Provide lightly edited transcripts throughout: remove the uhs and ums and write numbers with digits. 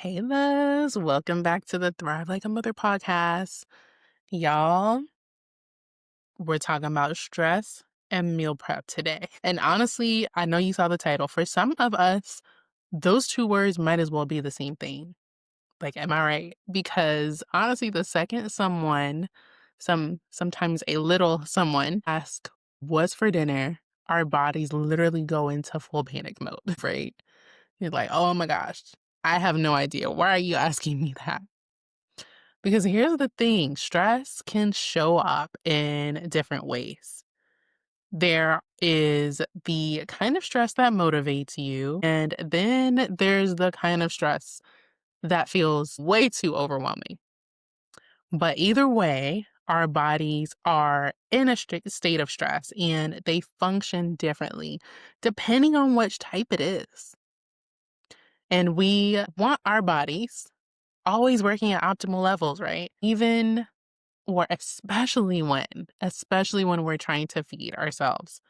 Hey, Liz. Welcome back to the Thrive Like a Mother podcast. Y'all, we're talking about stress and meal prep today. And honestly, I know you saw the title. For some of us, those two words might as well be the same thing. Like, am I right? Because honestly, the second sometimes a little someone asks, what's for dinner? Our bodies literally go into full panic mode, right? You're like, oh my gosh, I have no idea. Why are you asking me that? Because here's the thing, stress can show up in different ways. There is the kind of stress that motivates you, and then there's the kind of stress that feels way too overwhelming. But either way, our bodies are in a state of stress and they function differently depending on which type it is. And we want our bodies always working at optimal levels, right? Even or especially when we're trying to feed ourselves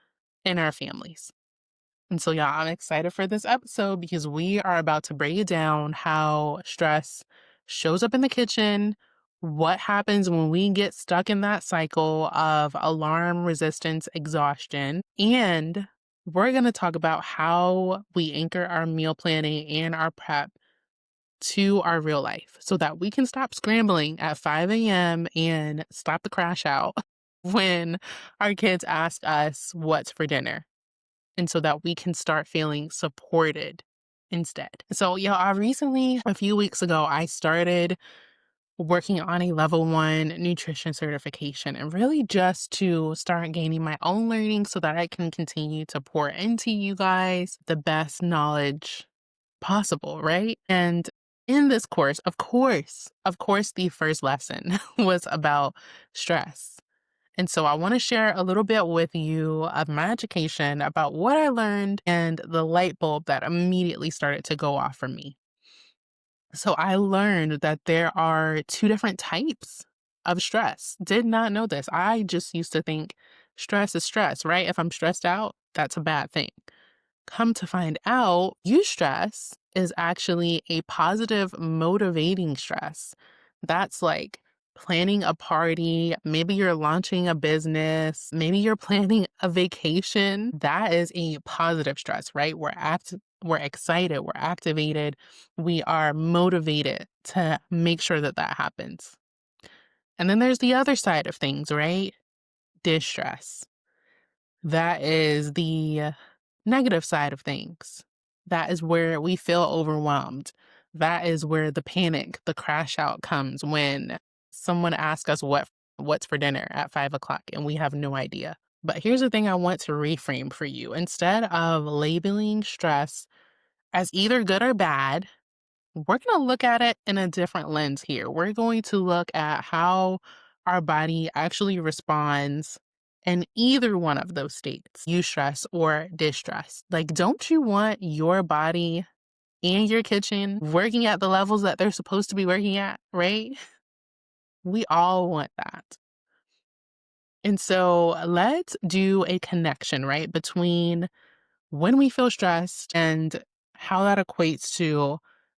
and our families. And so, yeah, I'm excited for this episode because we are about to break it down how stress shows up in the kitchen, what happens when we get stuck in that cycle of alarm resistance exhaustion, and we're going to talk about how we anchor our meal planning and our prep to our real life so that we can stop scrambling at 5 a.m. and stop the crash out when our kids ask us what's for dinner. And so that we can start feeling supported instead. So, yeah, a few weeks ago, I started working on a level 1 nutrition certification and really just to start gaining my own learning so that I can continue to pour into you guys the best knowledge possible, right? And in this course, of course, the first lesson was about stress. And so I want to share a little bit with you of my education about what I learned and the light bulb that immediately started to go off for me. So I learned that there are two different types of stress. Did not know this. I just used to think stress is stress, right? If I'm stressed out, that's a bad thing. Come to find out, eustress is actually a positive, motivating stress. That's like planning a party. Maybe you're launching a business. Maybe you're planning a vacation. That is a positive stress, right? We're excited. We're activated. We are motivated to make sure that that happens. And then there's the other side of things, right? Distress. That is the negative side of things. That is where we feel overwhelmed. That is where the panic, the crash out comes when someone asks us what's for dinner at 5 o'clock and we have no idea. But here's the thing I want to reframe for you. Instead of labeling stress as either good or bad, we're going to look at it in a different lens here. We're going to look at how our body actually responds in either one of those states, eustress or distress. Like, don't you want your body and your kitchen working at the levels that they're supposed to be working at, right? We all want that. And so let's do a connection, right, between when we feel stressed and how that equates to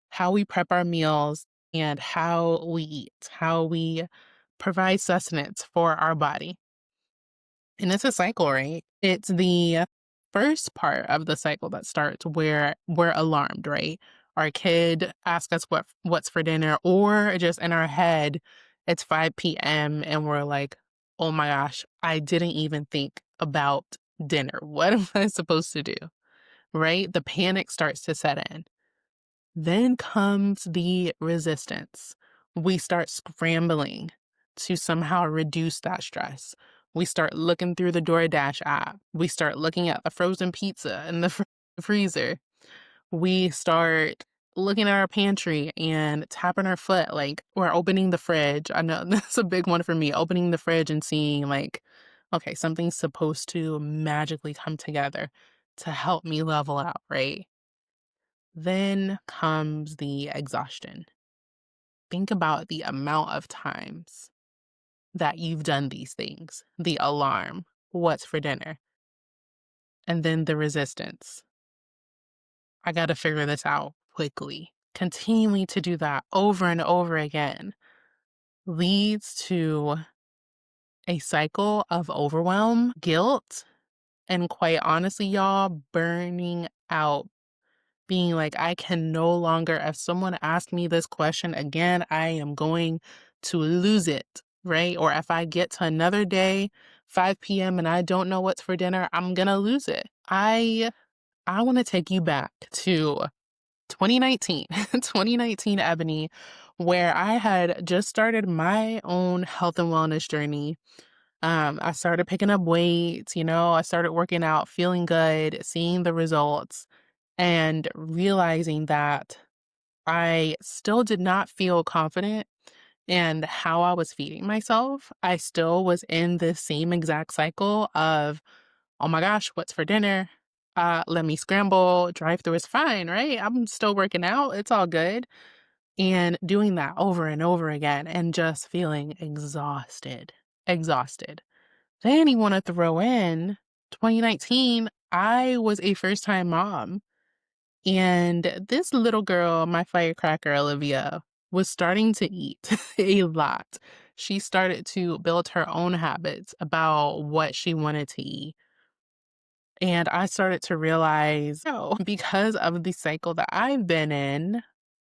how we prep our meals and how we eat, how we provide sustenance for our body. And it's a cycle, right? It's the first part of the cycle that starts where we're alarmed, right? Our kid asks us what's for dinner, or just in our head, it's 5 p.m. and we're like, oh my gosh, I didn't even think about dinner. What am I supposed to do? Right? The panic starts to set in. Then comes the resistance. We start scrambling to somehow reduce that stress. We start looking through the DoorDash app. We start looking at the frozen pizza in the freezer. We start looking at our pantry and tapping our foot like we're opening the fridge. I know that's a big one for me, opening the fridge and seeing like, okay, something's supposed to magically come together to help me level out, right? Then comes the exhaustion. Think about the amount of times that you've done these things, the alarm, what's for dinner, and then the resistance. I got to figure this out quickly. continuing to do that over and over again leads to a cycle of overwhelm, guilt, and quite honestly, y'all, burning out. Being like, I can no longer, if someone asks me this question again, I am going to lose it, right? Or if I get to another day, 5 p.m., and I don't know what's for dinner, I'm gonna lose it. I want to take you back to 2019, 2019 Ebony, where I had just started my own health and wellness journey. I started picking up weight, I started working out, feeling good, seeing the results, and realizing that I still did not feel confident in how I was feeding myself. I still was in the same exact cycle of, oh my gosh, what's for dinner? Let me scramble. Drive through is fine, right? I'm still working out. It's all good. And doing that over and over again and just feeling exhausted. Exhausted. Then you want to throw in 2019, I was a first time mom. And this little girl, my firecracker, Olivia, was starting to eat a lot. She started to build her own habits about what she wanted to eat. And I started to realize, because of the cycle that I've been in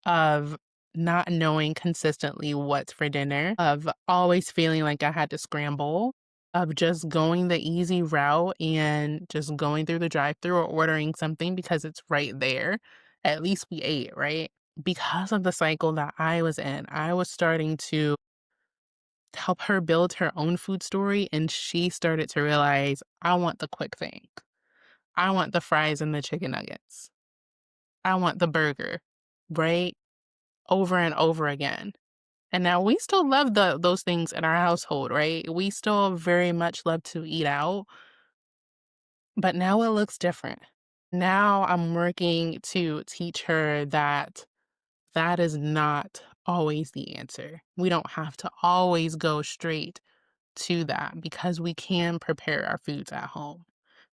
of not knowing consistently what's for dinner, of always feeling like I had to scramble, of just going the easy route and just going through the drive-through or ordering something because it's right there. At least we ate, right? Because of the cycle that I was in, I was starting to help her build her own food story, and she started to realize, I want the quick thing. I want the fries and the chicken nuggets. I want the burger, right? Over and over again. And now we still love those things in our household, right? We still very much love to eat out, but now it looks different. Now I'm working to teach her that that is not always the answer. We don't have to always go straight to that because we can prepare our foods at home,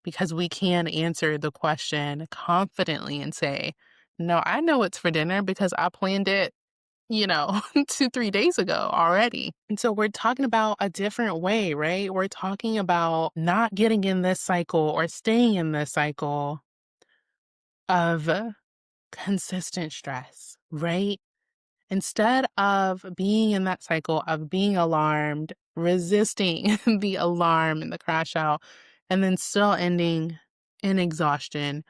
because we can answer the question confidently and say, no, I know it's for dinner because I planned it, 2, 3 days ago already. And so we're talking about a different way, right? We're talking about not getting in this cycle or staying in this cycle of consistent stress, right? Instead of being in that cycle of being alarmed, resisting the alarm and the crash out, and then still ending in exhaustion,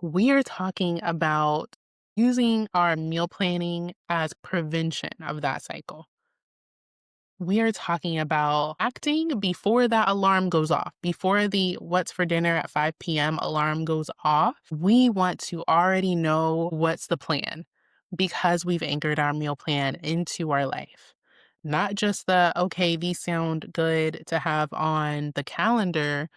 we are talking about using our meal planning as prevention of that cycle. We are talking about acting before that alarm goes off, before the what's for dinner at 5 p.m. alarm goes off. We want to already know what's the plan because we've anchored our meal plan into our life. Not just the, okay, these sound good to have on the calendar,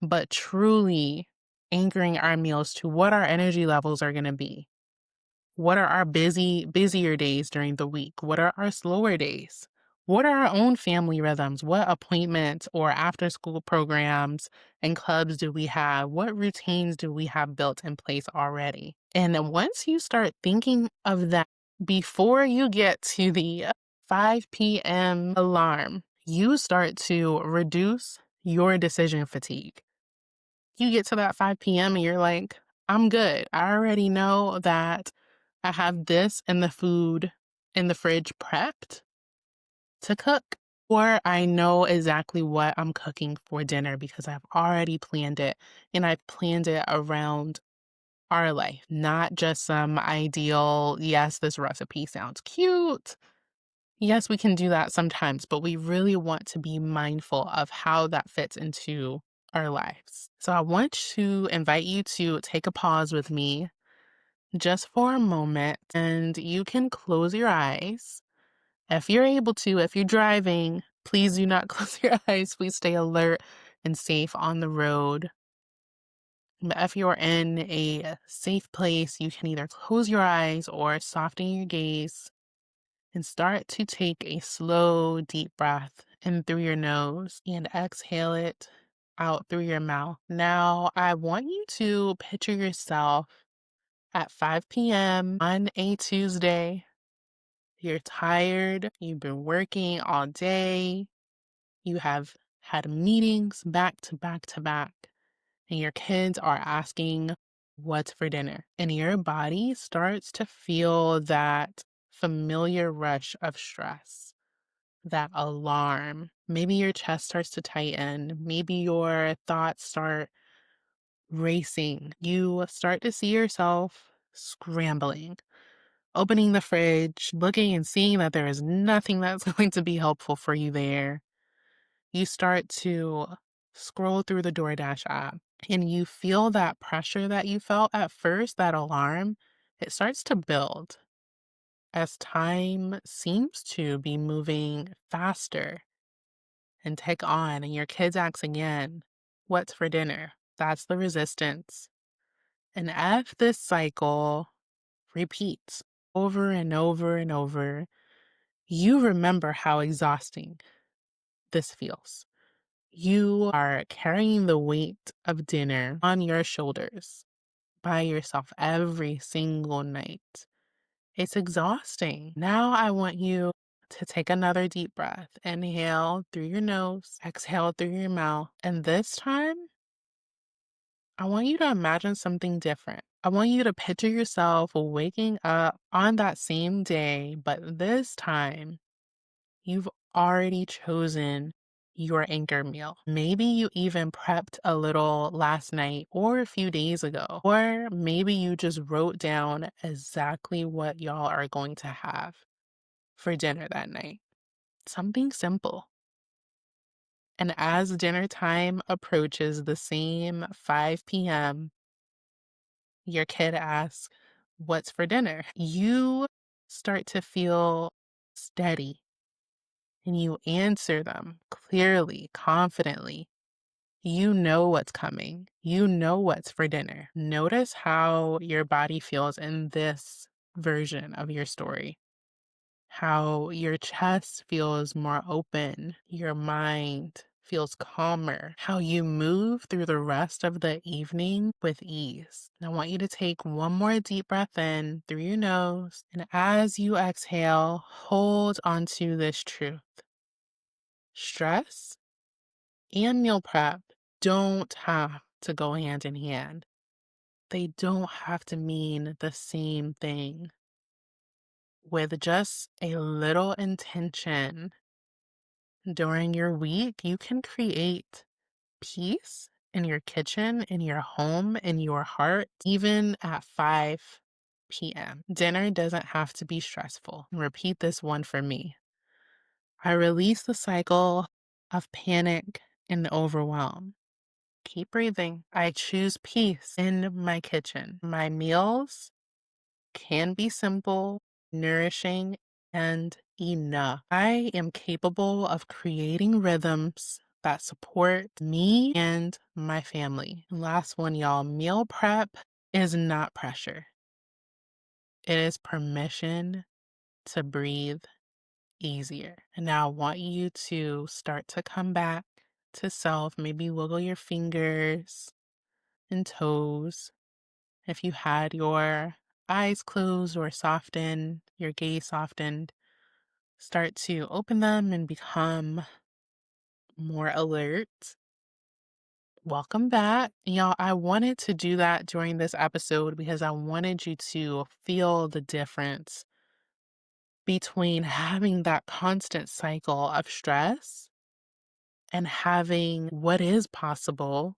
but truly anchoring our meals to what our energy levels are going to be. What are our busier days during the week? What are our slower days? What are our own family rhythms? What appointments or after school programs and clubs do we have? What routines do we have built in place already? And then once you start thinking of that before you get to the 5 p.m. alarm, you start to reduce your decision fatigue. You get to that 5 p.m. and you're like, I'm good. I already know that I have this and the food in the fridge prepped to cook, or I know exactly what I'm cooking for dinner because I've already planned it and I've planned it around our life, not just some ideal, yes, this recipe sounds cute. Yes, we can do that sometimes, but we really want to be mindful of how that fits into our lives. So I want to invite you to take a pause with me just for a moment, and you can close your eyes. If you're able to, if you're driving, please do not close your eyes. Please stay alert and safe on the road. But if you're in a safe place, you can either close your eyes or soften your gaze and start to take a slow, deep breath in through your nose and exhale it out through your mouth. Now, I want you to picture yourself at 5 p.m. on a Tuesday. You're tired, you've been working all day, you have had meetings back to back to back, and your kids are asking, "What's for dinner?" And your body starts to feel that familiar rush of stress, that alarm. Maybe your chest starts to tighten, maybe your thoughts start racing. You start to see yourself scrambling, opening the fridge, looking and seeing that there is nothing that's going to be helpful for you there. You start to scroll through the DoorDash app and you feel that pressure that you felt at first, that alarm, it starts to build as time seems to be moving faster and take on, and your kids ask again, "What's for dinner?" That's the resistance. And if this cycle repeats over and over and over, you remember how exhausting this feels. You are carrying the weight of dinner on your shoulders by yourself every single night. It's exhausting. Now I want you to take another deep breath. Inhale through your nose, exhale through your mouth. And this time, I want you to imagine something different. I want you to picture yourself waking up on that same day, but this time you've already chosen your anchor meal. Maybe you even prepped a little last night or a few days ago, or maybe you just wrote down exactly what y'all are going to have for dinner that night. Something simple. And as dinner time approaches the same 5 p.m., your kid asks, "What's for dinner?" You start to feel steady and you answer them clearly, confidently. You know what's coming. You know what's for dinner. Notice how your body feels in this version of your story. How your chest feels more open, your mind feels calmer, how you move through the rest of the evening with ease. And I want you to take one more deep breath in through your nose. And as you exhale, hold onto this truth. Stress and meal prep don't have to go hand in hand. They don't have to mean the same thing. With just a little intention during your week, you can create peace in your kitchen, in your home, in your heart, even at 5 p.m. Dinner doesn't have to be stressful. Repeat this one for me. I release the cycle of panic and overwhelm. Keep breathing. I choose peace in my kitchen. My meals can be simple, nourishing, and enough. I am capable of creating rhythms that support me and my family. Last one, y'all. Meal prep is not pressure, it is permission to breathe easier. And now I want you to start to come back to self. Maybe wiggle your fingers and toes. If you had your eyes closed or softened, your gaze softened, start to open them and become more alert. Welcome back. Y'all, I wanted to do that during this episode because I wanted you to feel the difference between having that constant cycle of stress and having what is possible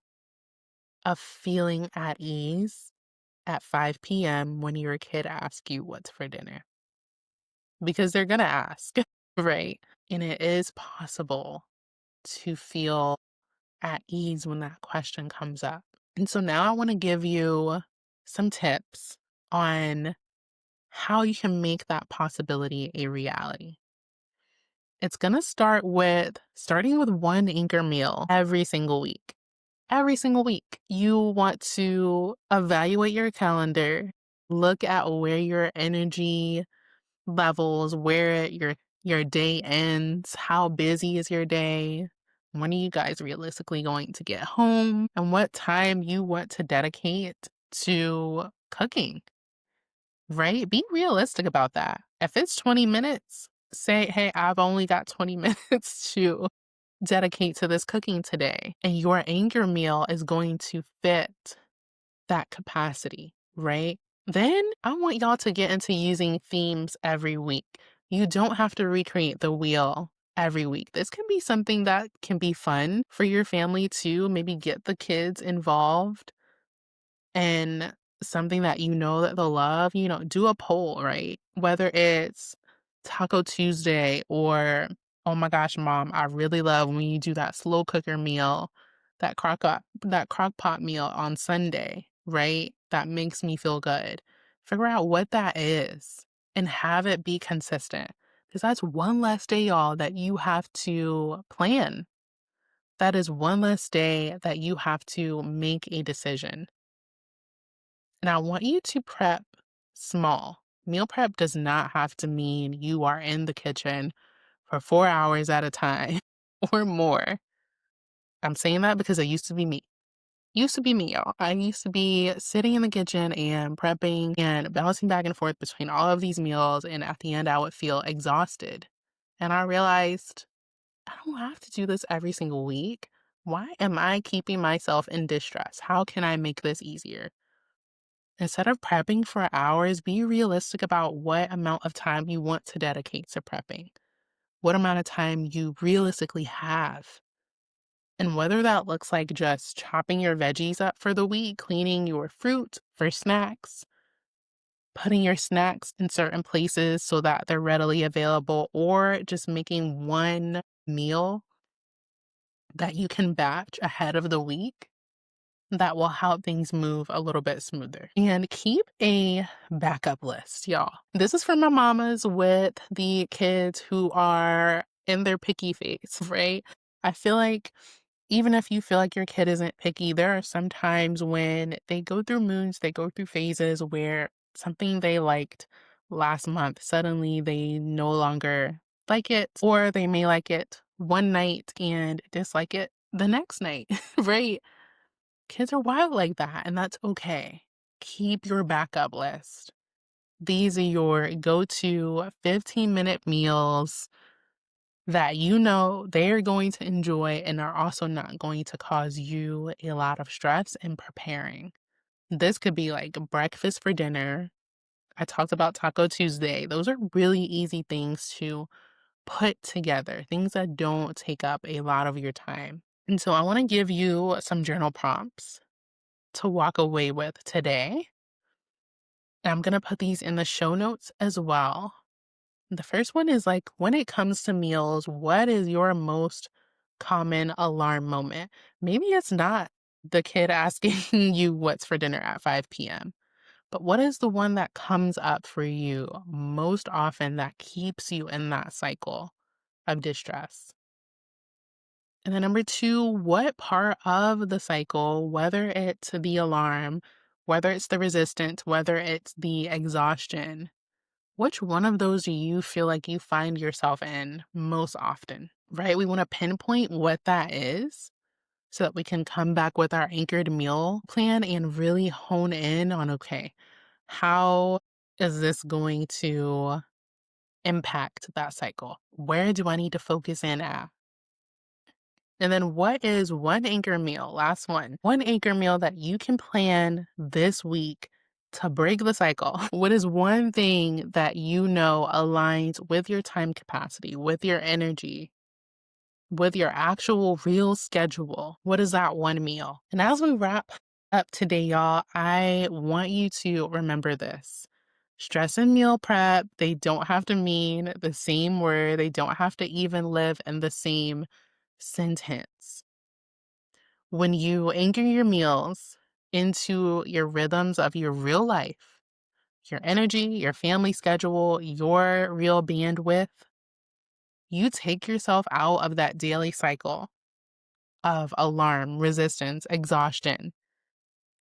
of feeling at ease at 5 p.m. when your kid asks you what's for dinner. Because they're going to ask, right? And it is possible to feel at ease when that question comes up. And so now I want to give you some tips on how you can make that possibility a reality. It's going to start with starting with one anchor meal every single week. Every single week, you want to evaluate your calendar, look at where your energy levels, where your day ends, how busy is your day, when are you guys realistically going to get home, and what time you want to dedicate to cooking. right? Be realistic about that. If it's 20 minutes, say, hey, I've only got 20 minutes to dedicate to this cooking today. And your anchor meal is going to fit that capacity, right? Then I want y'all to get into using themes every week. You don't have to recreate the wheel every week. This can be something that can be fun for your family too. Maybe get the kids involved and something that you know that they'll love, do a poll, right? Whether it's Taco Tuesday or, oh my gosh, mom, I really love when you do that slow cooker meal, that crock pot meal on Sunday, right? That makes me feel good. Figure out what that is and have it be consistent. Because that's one less day, y'all, that you have to plan. That is one less day that you have to make a decision. Now, I want you to prep small. Meal prep does not have to mean you are in the kitchen for 4 hours at a time or more. I'm saying that because it used to be me. Used to be me, y'all. I used to be sitting in the kitchen and prepping and bouncing back and forth between all of these meals. And at the end, I would feel exhausted. And I realized I don't have to do this every single week. Why am I keeping myself in distress? How can I make this easier? Instead of prepping for hours, be realistic about what amount of time you want to dedicate to prepping, what amount of time you realistically have, and whether that looks like just chopping your veggies up for the week, cleaning your fruit for snacks, putting your snacks in certain places so that they're readily available, or just making one meal that you can batch ahead of the week. That will help things move a little bit smoother. And keep a backup list, y'all. This is for my mamas with the kids who are in their picky phase, right? I feel like even if you feel like your kid isn't picky, there are some times when they go through moods, they go through phases where something they liked last month, suddenly they no longer like it, or they may like it one night and dislike it the next night, right? Kids are wild like that, and that's okay. Keep your backup list. These are your go-to 15-minute meals that you know they're going to enjoy and are also not going to cause you a lot of stress in preparing. This could be like breakfast for dinner. I talked about Taco Tuesday. Those are really easy things to put together, things that don't take up a lot of your time. And so I want to give you some journal prompts to walk away with today. And I'm going to put these in the show notes as well. The first one is like, when it comes to meals, what is your most common alarm moment? Maybe it's not the kid asking you what's for dinner at 5 p.m., but what is the one that comes up for you most often that keeps you in that cycle of distress? And then number two, what part of the cycle, whether it's the alarm, whether it's the resistance, whether it's the exhaustion, which one of those do you feel like you find yourself in most often, right? We want to pinpoint what that is so that we can come back with our anchored meal plan and really hone in on, okay, how is this going to impact that cycle? Where do I need to focus in at? And then what is one anchor meal? Last one anchor meal that you can plan this week to break the cycle. What is one thing that you know aligns with your time capacity, with your energy, with your actual real schedule? What is that one meal? And as we wrap up today, y'all, I want you to remember this. Stress and meal prep, they don't have to mean the same word. They don't have to even live in the same sentence. When you anchor your meals into your rhythms of your real life, your energy, your family schedule, your real bandwidth, you take yourself out of that daily cycle of alarm, resistance, exhaustion.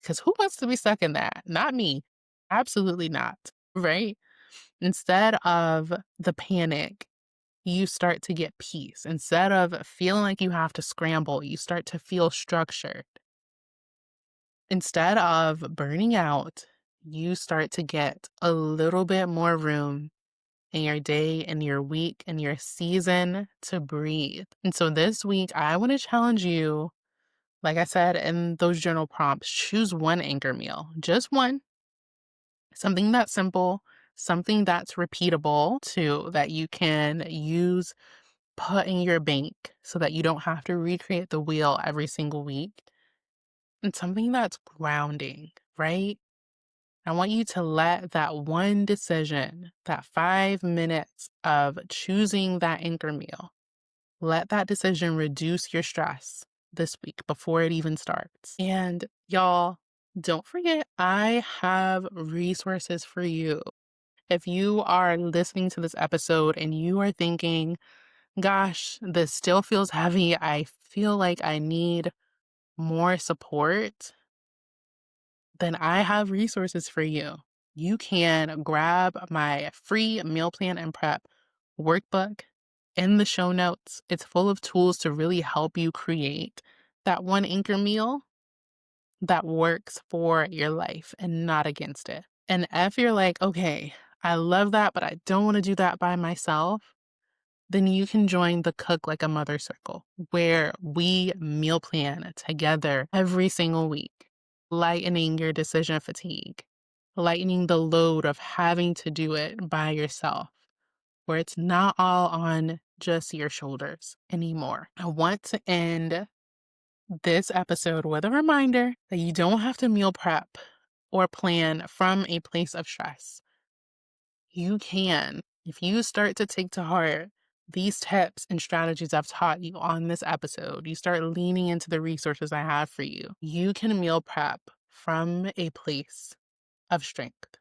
Because who wants to be stuck in that? Not me. Absolutely not. Right? Instead of the panic, you start to get peace. Instead of feeling like you have to scramble, you start to feel structured. Instead of burning out, you start to get a little bit more room in your day and your week and your season to breathe. And so this week, I want to challenge you, like I said in those journal prompts, choose one anchor meal, just one, something that's simple, something that's repeatable too, that you can use, put in your bank so that you don't have to recreate the wheel every single week, and something that's grounding, right? I want you to let that one decision, that 5 minutes of choosing that anchor meal, let that decision reduce your stress this week before it even starts. And y'all, don't forget, I have resources for you. If you are listening to this episode and you are thinking, gosh, this still feels heavy, I feel like I need more support, then I have resources for you. You can grab my free meal plan and prep workbook in the show notes. It's full of tools to really help you create that one anchor meal that works for your life and not against it. And if you're like, okay, I love that, but I don't want to do that by myself, then you can join the Cook Like a Mother Circle, where we meal plan together every single week, lightening your decision fatigue, lightening the load of having to do it by yourself, where it's not all on just your shoulders anymore. I want to end this episode with a reminder that you don't have to meal prep or plan from a place of stress. You can, if you start to take to heart these tips and strategies I've taught you on this episode, you start leaning into the resources I have for you, you can meal prep from a place of strength.